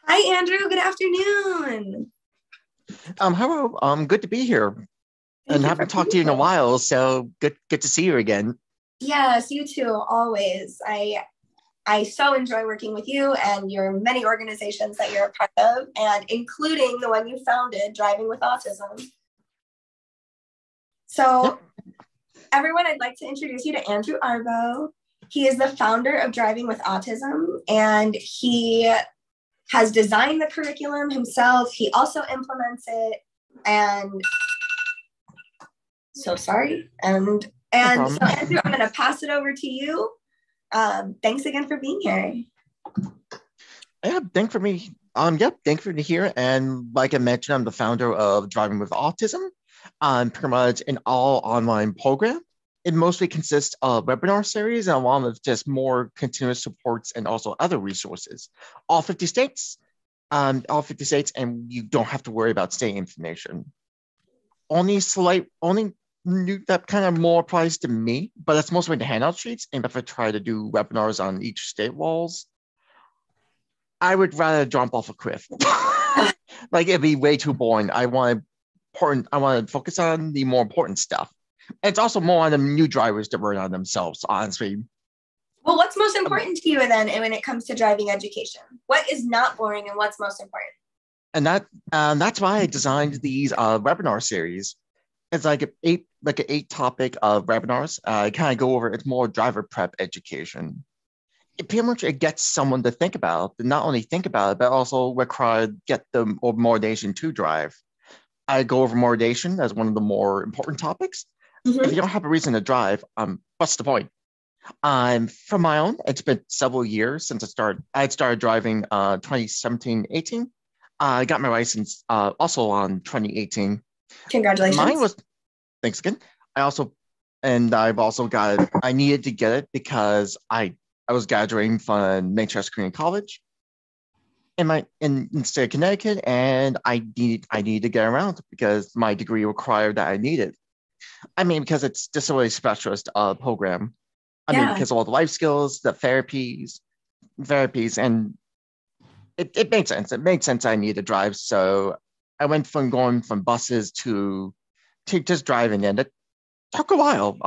Hi, Andrew. Good afternoon. Hello. Good to be here, Thank and you for haven't talked being to you in a here. while. So good to see you again. Yes, you too, always. I so enjoy working with you and your many organizations that you're a part of, and including the one you founded, Driving with Autism. So, Yep. everyone, I'd like to introduce you to Andrew Arboe. He is the founder of Driving with Autism, and he has designed the curriculum himself. He also implements it, and so sorry. No And so, problem. Andrew, I'm going to pass it over to you. Thanks again for being here. Yeah. Thank for me. Yep. Thank for me here. And like I mentioned, I'm the founder of Driving with Autism. I'm pretty much an all online program. It mostly consists of webinar series and along with just more continuous supports and also other resources. All 50 states. All 50 states, and you don't have to worry about state information. Only new that kind of more applies to me, but that's mostly the handout sheets. And if I try to do webinars on each state walls, I would rather jump off a cliff. Like it'd be way too boring. I want to focus on the more important stuff. And it's also more on the new drivers to learn on themselves, honestly. Well, what's most important to you then when it comes to driving education? What is not boring and what's most important? And that's why I designed these webinar series. It's like an eight topic of webinars. I kind of go over it's more driver prep education. It gets someone to think about, to not only think about it, but also get them or motivation to drive. I go over motivation as one of the more important topics. If Mm-hmm. you don't have a reason to drive, what's the point? From my own, it's been several years since I started driving 2017-18. I got my license also on 2018. Mine Congratulations. was Thanks again. I also I've also got it. I needed to get it because I was graduating from Manchester Community College in state of Connecticut, and I needed to get around because my degree required that I needed. I mean, because it's just a really specialist program. I mean, Yeah. because of all the life skills, the therapies, and it made sense. It made sense I needed to drive. So I went from going from buses to just driving, and it took a while.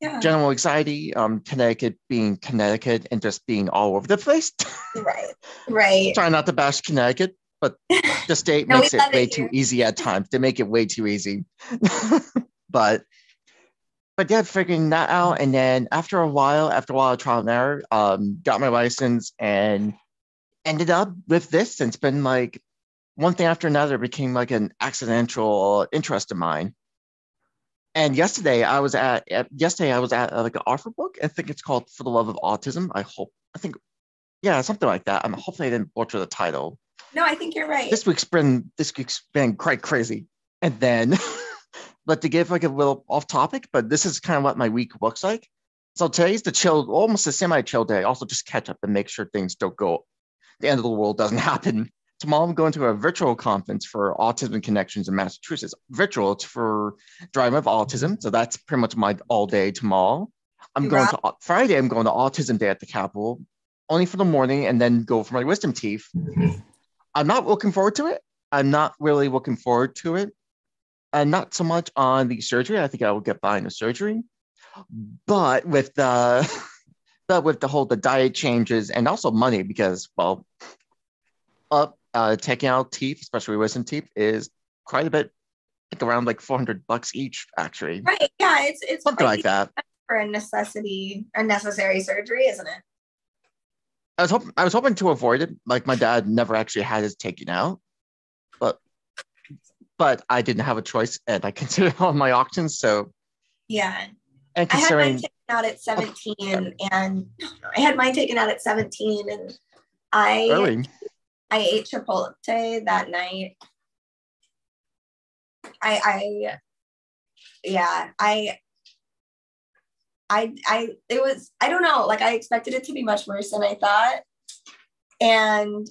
Yeah. General anxiety, Connecticut being Connecticut and just being all over the place. Right. Right. Try not to bash Connecticut, but the state No, we makes it love way it too here. easy at times. They make it way too easy. but yeah, figuring that out, and then after a while of trial and error, got my license and ended up with this. And it's been like one thing after another became like an accidental interest of mine. And yesterday I was at like an offer book. I think it's called For the Love of Autism. I think yeah, something like that. Hopefully I didn't butcher the title. No, I think you're right. This week's been quite crazy. And then but to give like a little off topic, but this is kind of what my week looks like. So today's the chill, almost a semi-chill day. Also just catch up and make sure things don't go the end of the world doesn't happen. Tomorrow I'm going to a virtual conference for Autism Connections in Massachusetts. Virtual, it's for Driving with Autism. So that's pretty much my all day tomorrow. Congrats. Friday, I'm going to Autism Day at the Capitol, only for the morning, and then go for my wisdom teeth. I'm not looking forward to it. I'm not really looking forward to it. And not so much on the surgery. I think I will get by in the surgery. But with the the diet changes and also money, because well, taking out teeth, especially wisdom teeth, is quite a bit, like around like $400 each, actually, Right. Yeah, it's something like pricey that. for a necessary surgery, isn't it? I was hoping to avoid it. Like my dad never actually had his taken out, but I didn't have a choice, and I considered all my options. So, Yeah. and I had mine considering, taken out at oh, 17 and I had mine taken out at 17 and I early, I ate Chipotle that night. I yeah, it was, I don't know, like I expected it to be much worse than I thought. And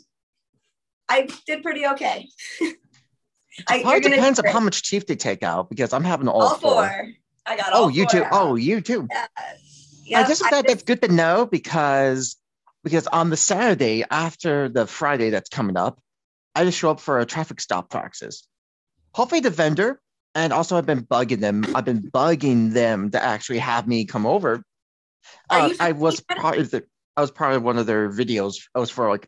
I did pretty okay. it You're probably gonna do depends on how great. much teeth they take out because I'm having all All four. four. I got Oh, all you four too. out. Oh, you too. Yeah. I Yep. guess that's good to know because because on the Saturday after the Friday that's coming up, I just show up for a traffic stop practice. Hopefully the vendor, and also I've been bugging them. I've been bugging them to actually have me come over. Are you I was part of the. I was part of one of their videos. I was for like,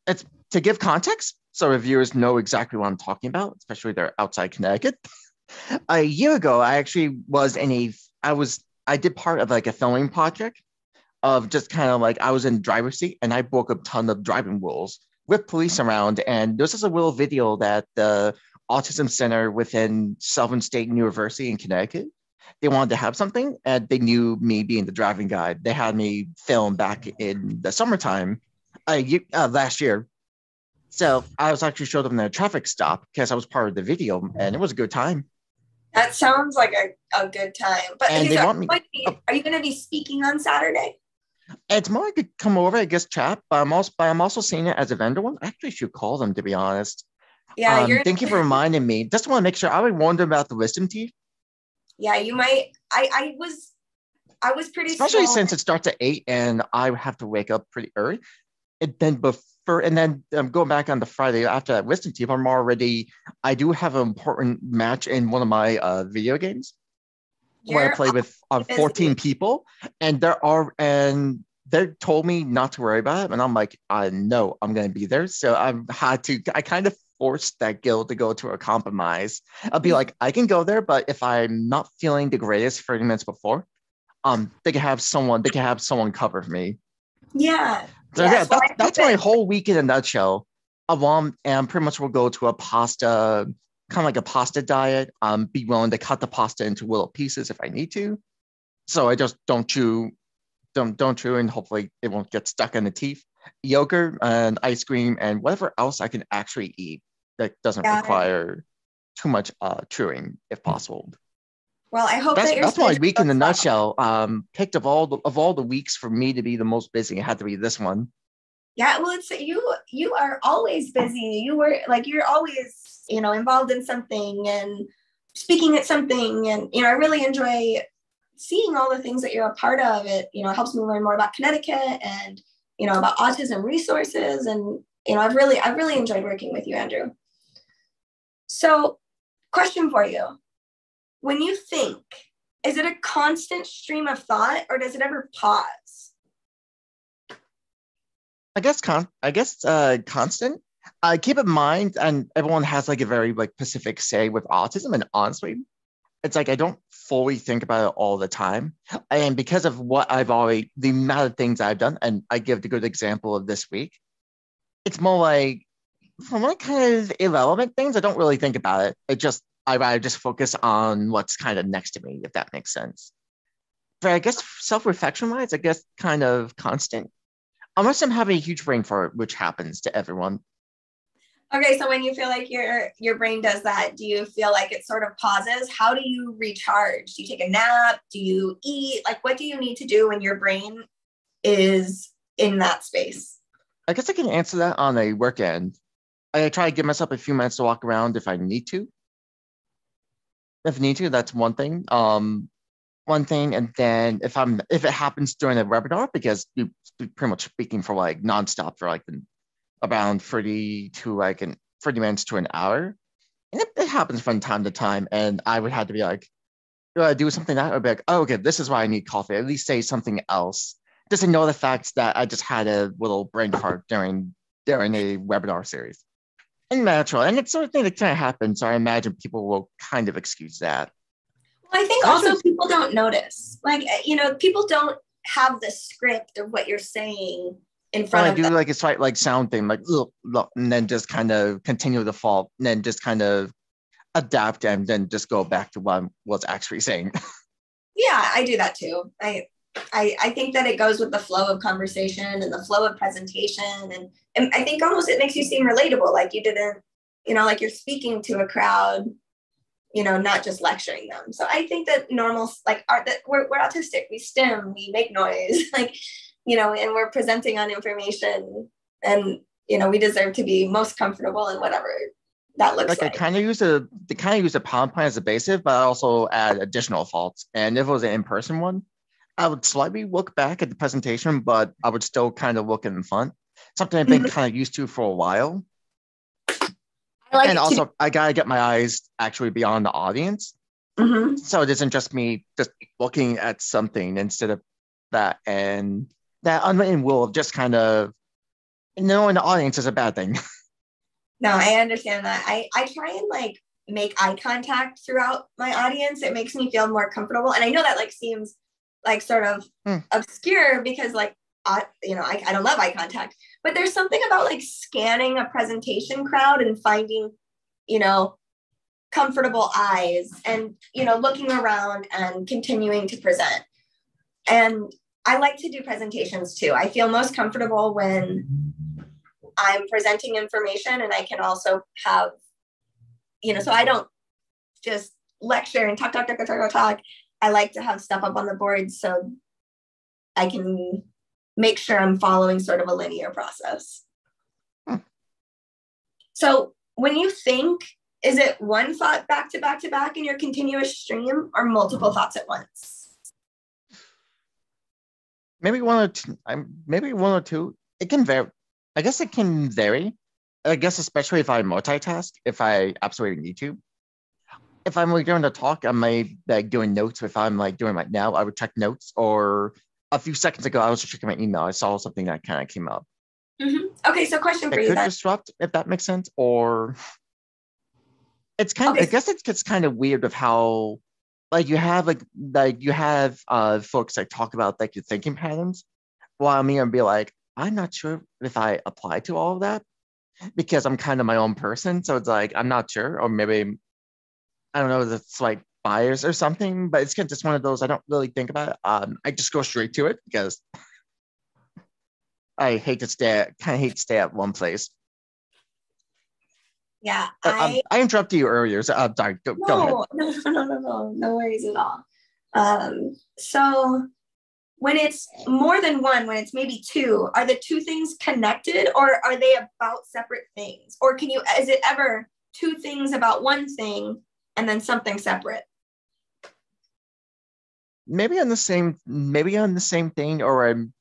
it's to give context so reviewers know exactly what I'm talking about, especially if they're outside Connecticut. A year ago, I actually was in a. I did part of like a filming project of just kind of like I was in driver's seat and I broke a ton of driving rules with police around. And this is a little video that the Autism Center within Southern State University in Connecticut, they wanted to have something and they knew me being the driving guide. They had me film back in the summertime last year. So I was actually showed them in a traffic stop because I was part of the video and it was a good time. That sounds like a good time. But and they want me. Are you going to be speaking on Saturday? It's more like a come over, I guess, chat. But I'm also seeing it as a vendor one. I actually should call them, to be honest. Yeah, thank you for reminding me. Just want to make sure. I would wonder about the wisdom teeth. Yeah, you might. I was pretty. Especially small. since it starts at 8 and I have to wake up pretty early. And then going back on the Friday after that wisdom teeth, I do have an important match in one of my video games where I play with 14 people, and they told me not to worry about it, and I'm like, I know I'm going to be there, so I kind of forced that guild to go to a compromise. I'll be like, I can go there, but if I'm not feeling the greatest 30 minutes before, they can have someone cover for me. Yeah. So yes, yeah, that's my whole week in a nutshell. And pretty much we'll go to a pasta, kind of like a pasta diet. Be willing to cut the pasta into little pieces if I need to. So I just don't chew, and hopefully it won't get stuck in the teeth. Yogurt and ice cream and whatever else I can actually eat that doesn't require too much chewing, if possible. Well, I hope that's my week in a nutshell. Picked of all the weeks for me to be the most busy, it had to be this one. Yeah, well, it's you are always busy. You're always, involved in something and speaking at something, and I really enjoy seeing all the things that you're a part of. It helps me learn more about Connecticut and about autism resources, and I've really enjoyed working with you, Andrew. So, question for you. When you think, is it a constant stream of thought or does it ever pause? I guess constant. Keep in mind, and everyone has like a very specific say with autism, and honestly, it's like I don't fully think about it all the time. And because of the amount of things I've done, and I give the good example of this week, it's more like from like kind of irrelevant things, I don't really think about it. I rather just focus on what's kind of next to me, if that makes sense. But I guess self-reflection-wise, I guess kind of constant. Unless I'm having a huge brain fart, which happens to everyone. Okay, so when you feel like your brain does that, do you feel like it sort of pauses? How do you recharge? Do you take a nap? Do you eat? Like, what do you need to do when your brain is in that space? I guess I can answer that on a work end. I try to give myself a few minutes to walk around if I need to. If need to, that's one thing. One thing, and then if it happens during a webinar, because you're pretty much speaking for like nonstop for like around 30 minutes to an hour, and it happens from time to time, and I would have to be like, do something that would be like, oh, okay, this is why I need coffee. At least say something else, just ignore the fact that I just had a little brain fart during a webinar series. And natural, and it's sort of thing that kind of happens. So I imagine people will kind of excuse that. Well, I think also people don't notice. Like, people don't have the script of what you're saying in front of them. I do like a slight like sound thing, like look, and then just kind of continue the fall, and then just kind of adapt, and then just go back to what I was actually saying. Yeah, I do that too. I think that it goes with the flow of conversation and the flow of presentation. And I think almost it makes you seem relatable. Like you didn't, like you're speaking to a crowd, not just lecturing them. So I think that we're autistic, we stim, we make noise, and we're presenting on information, and, we deserve to be most comfortable in whatever that looks like. I kind of use the PowerPoint as a basic, but I also add additional faults. And if it was an in-person one, I would slightly look back at the presentation, but I would still kind of look in front. Something I've been Mhm. kind of used to for a while. I like And to. also, I gotta get my eyes actually beyond the audience. Mhm. So it isn't just me just looking at something instead of that. And that unwritten rule of just kind of knowing the audience is a bad thing. No, I understand that. I try and like make eye contact throughout my audience. It makes me feel more comfortable. And I know that like seems like sort of Hmm. obscure because like I don't love eye contact, but there's something about like scanning a presentation crowd and finding, you know, comfortable eyes and looking around and continuing to present. And I like to do presentations too. I feel most comfortable when I'm presenting information and I can also have, so I don't just lecture and talk. I like to have stuff up on the board so I can make sure I'm following sort of a linear process. Hmm. So when you think, is it one thought back to back to back in your continuous stream or multiple thoughts at once? Maybe one or two. Maybe one or two. It can vary. I guess it can vary. I guess especially if I multitask, if I absolutely need to. If I'm like doing a talk, I might like doing notes. If I'm like doing right now, I would check notes. Or a few seconds ago, I was just checking my email. I saw something that kind of came up. Mm-hmm. Okay, so question for It you could then. disrupt, if that makes sense. Or it's kind. I Okay, guess it gets kind of weird of how like you have folks that talk about like your thinking patterns. While me and be like, I'm not sure if I apply to all of that because I'm kind of my own person. So it's like I'm not sure, or maybe I don't know, it's like bias or something, but it's kind of just one of those I don't really think about it. I just go straight to it because I hate to stay at one place. yeah, I I interrupted you earlier, so I'm sorry. Go ahead. no worries at all. So when it's more than one, when it's maybe two, are the two things connected or are they about separate things? Or is it ever two things about one thing and then something separate? Maybe on the same thing, or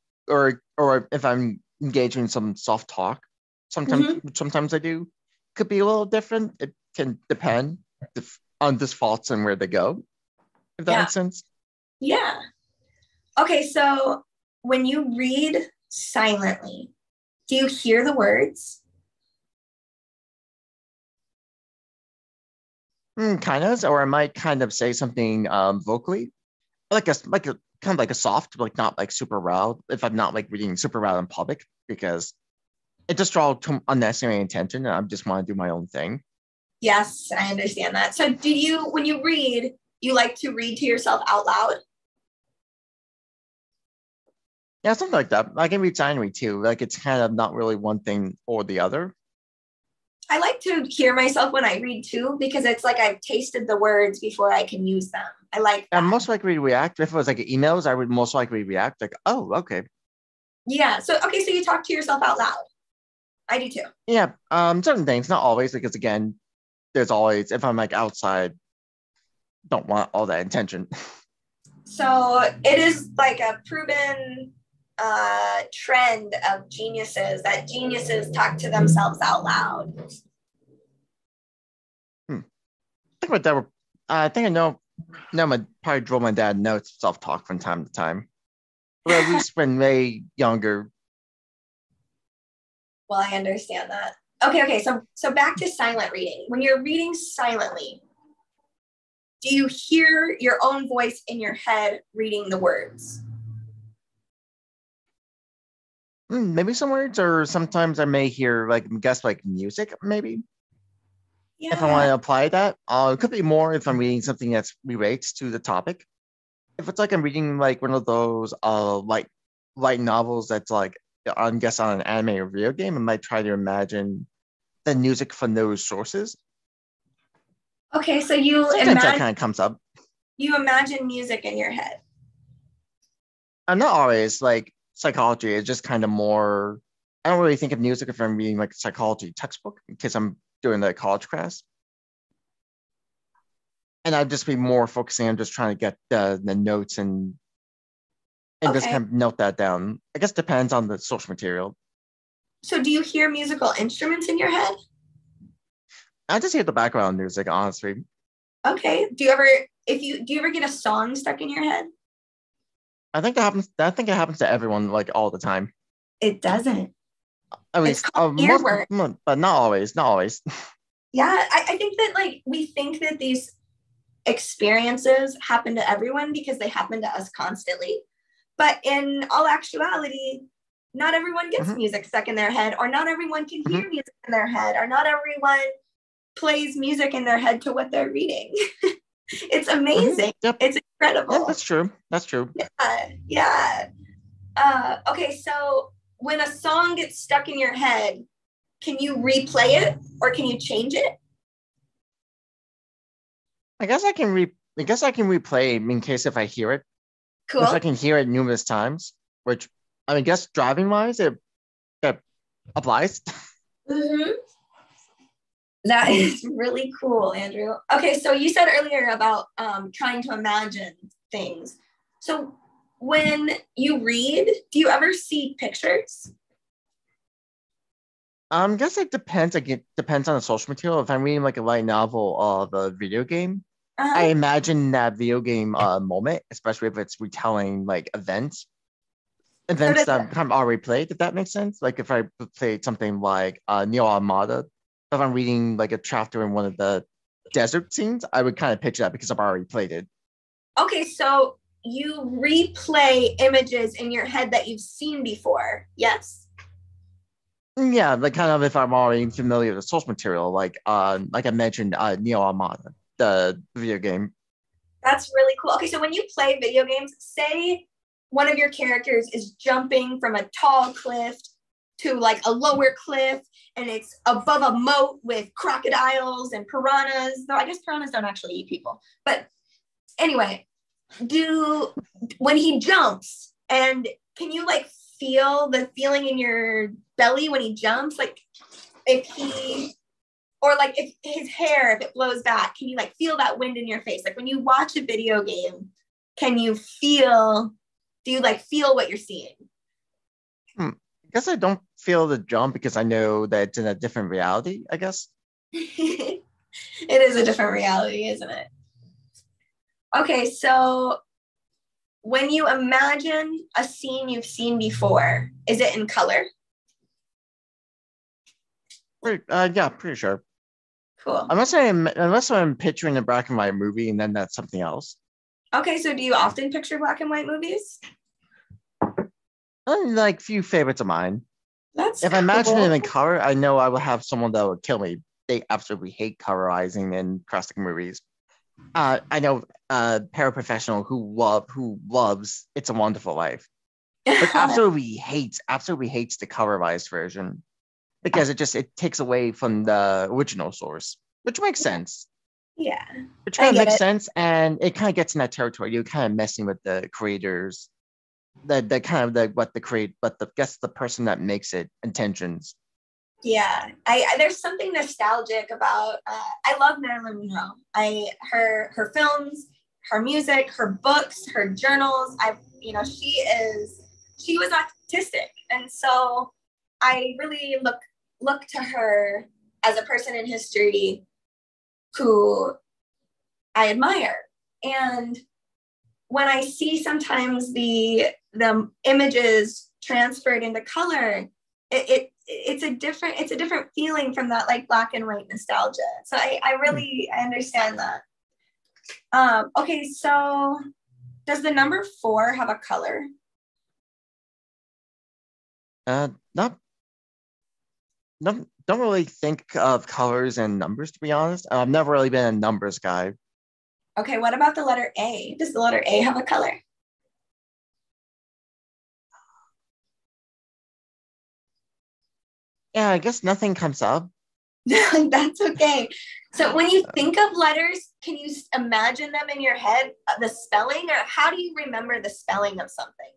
if I'm engaging in some soft talk, Mm-hmm. sometimes I do. Could be a little different. It can depend on the faults and where they go, if that Yeah. makes sense. Yeah. Okay, so when you read silently, do you hear the words? Kind of, or I might kind of say something vocally, like a kind of like a soft, like not like super loud. If I'm not like reading super loud in public, because it just draws unnecessary attention, and I just want to do my own thing. Yes, I understand that. So when you read, you like to read to yourself out loud? Yeah, something like that. I can read silently too. Like it's kind of not really one thing or the other. I like to hear myself when I read too, because it's like I've tasted the words before I can use them. I like I'm that. most likely to react. If it was like emails, I would most likely react like, oh, okay. Yeah. So, okay. So you talk to yourself out loud. I do too. Yeah. Certain things, not always, because again, there's always if I'm like outside, don't want all that attention. So it is like a proven trend of geniuses that geniuses talk to themselves out loud. Hmm. I think my dad. I think I know. No, my probably drove my dad notes self talk from time to time, or at least when they younger. Well, I understand that. Okay, okay. So back to silent reading. When you're reading silently, do you hear your own voice in your head reading the words? Maybe some words, or sometimes I may hear like guess like music, maybe if I want Yeah. to apply that. It could be more if I'm reading something that relates to the topic. If it's like I'm reading like one of those light novels that's like I guess on an anime or video game, I might try to imagine the music from those sources. Okay, so Sometimes that kind of comes up. you imagine music in your head. I'm not always like psychology. It's just kind of more. I don't really think of music if I'm reading like a psychology textbook because I'm doing the college class, and I'd just be more focusing on just trying to get the notes and and just Okay. kind of note that down. I guess depends on the source material. So do you hear musical instruments in your head? I just hear the background music, honestly. Okay. Do you ever get a song stuck in your head? I think that happens. I think it happens to everyone like all the time. It doesn't. At It's least called most, earworm. but not always. Not always. Yeah, I think that like we think that these experiences happen to everyone because they happen to us constantly. But in all actuality, not everyone gets Hmm. music stuck in their head, or not everyone can Hmm. hear music in their head, or not everyone plays music in their head to what they're reading. It's Hmm. amazing. Yep. It's Yeah, incredible. that's true. That's true. Yeah. Okay, so when a song gets stuck in your head, can you replay it or can you change it? I guess I can re. I guess I can replay in case if I hear it. If I Cool. can hear it numerous times, which I mean, I guess driving wise, it applies. Mm-hmm. That is really cool, Andrew. Okay, so you said earlier about trying to imagine things. So when you read, do you ever see pictures? Guess it depends. Like it depends on the source material. If I'm reading like a light novel of a video game, I Uh-huh. imagine that video game moment, especially if it's retelling like So events does that I'm already played. If that makes sense. Like if I played something like Neo Automata, if I'm reading like a chapter in one of the desert scenes, I would kind of picture that because I've already played it. okay, so you replay images in your head that you've seen before. Yes? Yeah, like kind of if I'm already familiar with the source material, like I mentioned, Neo Automata, the video game. That's really cool. Okay, so when you play video games, say one of your characters is jumping from a tall cliff to like a lower cliff and it's above a moat with crocodiles and piranhas. Though I guess piranhas don't actually eat people. But anyway, do when he jumps and can you like feel the feeling in your belly when he jumps? Like if he or like if his hair, if it blows back, can you like feel that wind in your face? Like when you watch a video game, can you feel, do you like feel what you're seeing? Hmm. I guess I don't feel the jump because I know that it's in a different reality, I guess. It is a different reality, isn't it? Okay, so when you imagine a scene you've seen before, is it in color? Yeah, pretty sure. Cool. Unless I'm picturing a black and white movie and then that's something else. Okay, so do you often picture black and white movies? Like few favorites of mine. That's If I imagine it cool. in color, I know I will have someone that would kill me. They absolutely hate colorizing in classic movies. I know a paraprofessional who loves It's a Wonderful Life, but absolutely hates the colorized version because it takes away from the original source, which makes sense. Yeah, Which kind I of get makes it. sense, and it kind of gets in that territory. You're kind of messing with the creators, the kind of the what the create, but the guess the person that makes it intentions. Yeah, I there's something nostalgic about. I love Marilyn Monroe. Her films, her music, her books, her journals. She was autistic, and so I really look to her as a person in history who I admire. And when I see sometimes the images transferred into color, it's a different feeling from that like black and white nostalgia. So Hmm. I understand that. Okay, so does the number 4 have a color? Not don't really think of colors and numbers to be honest. I've never really been a numbers guy. Okay, what about the letter A? Does the letter A have a color? Yeah, I guess nothing comes up. That's okay. So when you think of letters, can you imagine them in your head, the spelling, or how do you remember the spelling of something?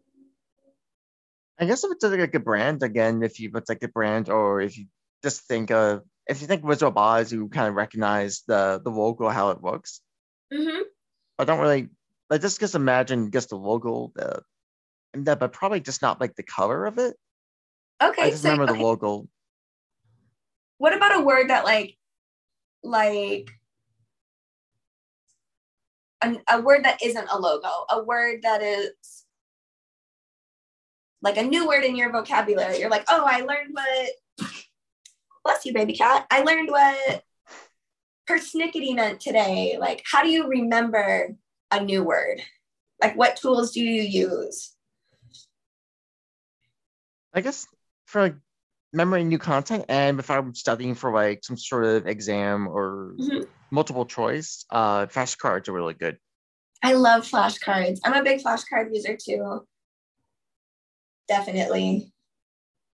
I guess if it's like a brand again, if you it's like a brand, or if you think Wizard of Oz, you kind of recognize the logo how it looks. Mm-hmm. I don't really like just imagine just the logo, that, but probably just not like the color of it. Okay, I just so remember the logo. what about a word that like a word that isn't a logo, a word that is like a new word in your vocabulary? You're like, oh, I learned what, bless you, baby cat. I learned what persnickety meant today. Like, how do you remember a new word? Like, what tools do you use? I guess for like remembering new content, and if I'm studying for like some sort of exam or multiple choice, flashcards are really good. I love flashcards. I'm a big flashcard user too. Definitely.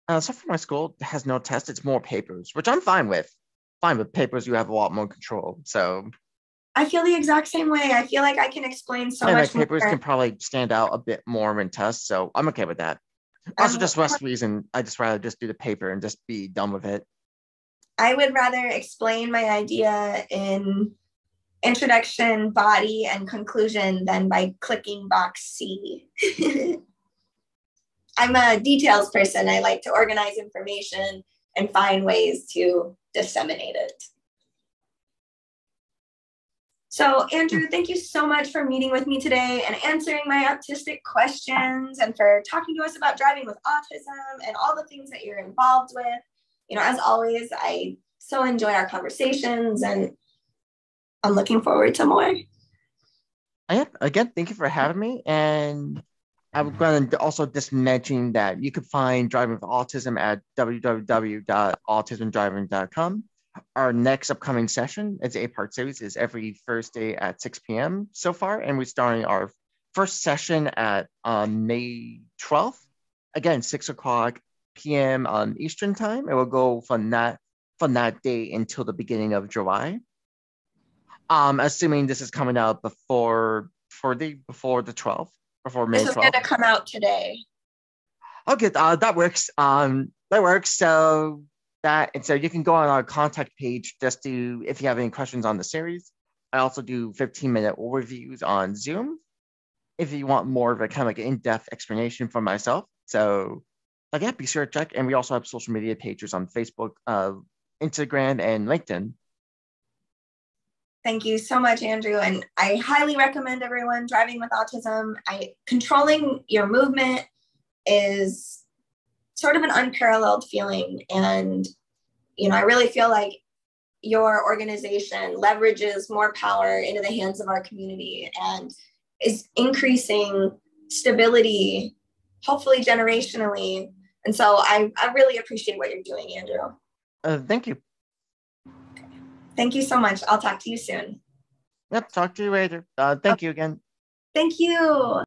So for my school, it has no test. It's more papers, which I'm fine with. Fine with papers, you have a lot more control. So I feel the exact same way. I feel like I can explain so and much like papers more. can probably stand out a bit more in tests. So I'm okay with that. Also, just less reason. I just rather just do the paper and just be done with it. I would rather explain my idea in introduction, body, and conclusion than by clicking box C. I'm a details person. I like to organize information and find ways to disseminate it. So, Andrew, thank you so much for meeting with me today and answering my autistic questions and for talking to us about driving with autism and all the things that you're involved with. You know, as always, I so enjoy our conversations and I'm looking forward to more. Again, thank you for having me. And I'm going to also just mention that you can find Driving with Autism at www.autismdriving.com. Our next upcoming session, it's an 8-part series, is every Thursday at 6 p.m. so far. And we're starting our first session at May 12th. Again, 6 o'clock p.m. Eastern time. It will go from that day until the beginning of July. Assuming this is coming out before the 12th, before May 12th. This is going to come out today. Okay, that works. That works. So you can go on our contact page just to, if you have any questions on the series. I also do 15-minute overviews on Zoom if you want more of a kind of like in-depth explanation from myself. So yeah, be sure to check. And we also have social media pages on Facebook, Instagram, and LinkedIn. Thank you so much, Andrew. And I highly recommend everyone driving with autism. Controlling your movement is sort of an unparalleled feeling. And, you know, I really feel like your organization leverages more power into the hands of our community and is increasing stability, hopefully generationally. And so I really appreciate what you're doing, Andrew. Thank you. Okay. Thank you so much. I'll talk to you soon. Yep, talk to you later. Thank you again. Thank you.